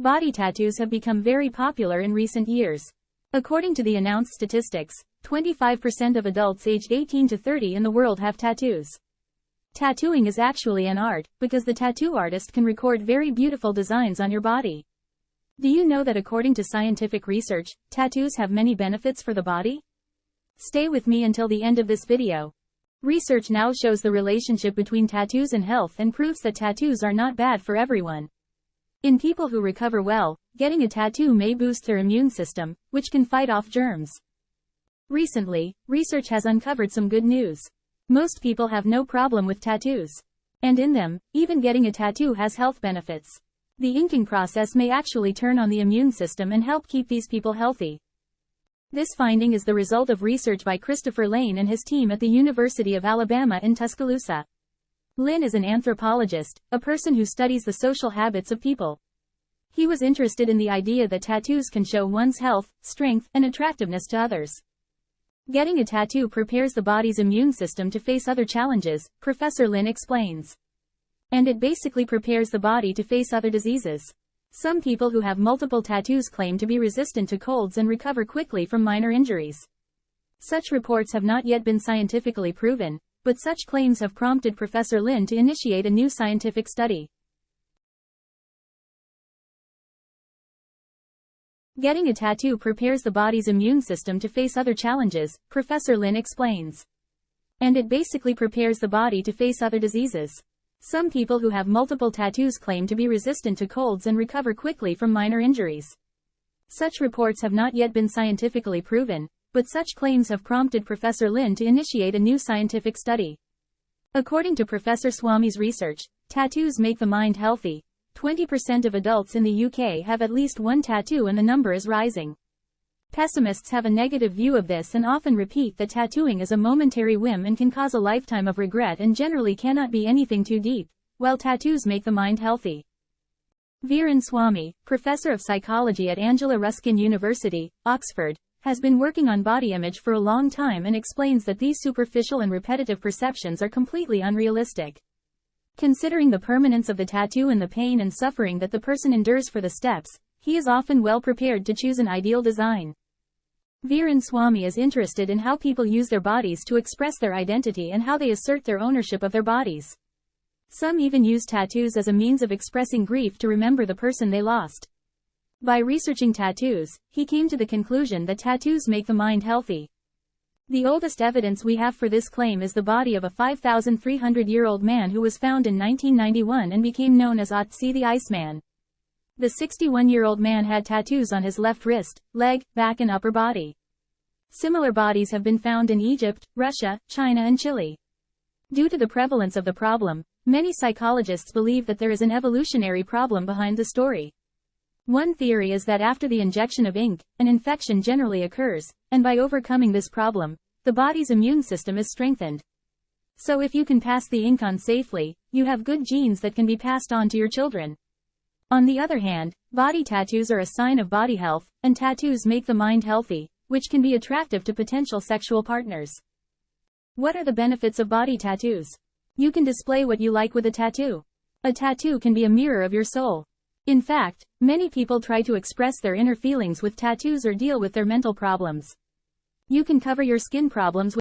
Body tattoos have become very popular in recent years. According to the announced statistics, 25% of adults aged 18 to 30 in the world have tattoos. Tattooing is actually an art, because the tattoo artist can record very beautiful designs on your body. Do you know that according to scientific research, tattoos have many benefits for the body? Stay with me until the end of this video. Research now shows the relationship between tattoos and health and proves that tattoos are not bad for everyone. In people who recover well, getting a tattoo may boost their immune system, which can fight off germs. Recently, research has uncovered some good news. Most people have no problem with tattoos. And in them, even getting a tattoo has health benefits. The inking process may actually turn on the immune system and help keep these people healthy. This finding is the result of research by Christopher Lane and his team at the University of Alabama in Tuscaloosa. Lynn is an anthropologist, a person who studies the social habits of people. He was interested in the idea that tattoos can show one's health, strength, and attractiveness to others. Getting a tattoo prepares the body's immune system to face other challenges, Professor Lynn explains. And it basically prepares the body to face other diseases. Some people who have multiple tattoos claim to be resistant to colds and recover quickly from minor injuries. Such reports have not yet been scientifically proven, but such claims have prompted Professor Lynn to initiate a new scientific study. Getting a tattoo prepares the body's immune system to face other challenges, Professor Lynn explains. And it basically prepares the body to face other diseases. Some people who have multiple tattoos claim to be resistant to colds and recover quickly from minor injuries. Such reports have not yet been scientifically proven, but such claims have prompted Professor Lynn to initiate a new scientific study. According to Professor Swami's research, tattoos make the mind healthy. 20% of adults in the UK have at least one tattoo and the number is rising. Pessimists have a negative view of this and often repeat that tattooing is a momentary whim and can cause a lifetime of regret and generally cannot be anything too deep, while tattoos make the mind healthy. Viren Swami, professor of psychology at Angela Ruskin University, Oxford, has been working on body image for a long time and explains that these superficial and repetitive perceptions are completely unrealistic. Considering the permanence of the tattoo and the pain and suffering that the person endures for the steps, he is often well prepared to choose an ideal design. Viren Swami is interested in how people use their bodies to express their identity and how they assert their ownership of their bodies. Some even use tattoos as a means of expressing grief to remember the person they lost. By researching tattoos, he came to the conclusion that tattoos make the mind healthy. The oldest evidence we have for this claim is the body of a 5,300-year-old man who was found in 1991 and became known as Otzi the Iceman. The 61-year-old man had tattoos on his left wrist, leg, back and upper body. Similar bodies have been found in Egypt, Russia, China and Chile. Due to the prevalence of the problem, many psychologists believe that there is an evolutionary problem behind the story. One theory is that after the injection of ink, an infection generally occurs, and by overcoming this problem, the body's immune system is strengthened. So if you can pass the ink on safely, you have good genes that can be passed on to your children. On the other hand, body tattoos are a sign of body health, and tattoos make the mind healthy, which can be attractive to potential sexual partners. What are the benefits of body tattoos? You can display what you like with a tattoo. A tattoo can be a mirror of your soul. In fact, many people try to express their inner feelings with tattoos or deal with their mental problems. You can cover your skin problems with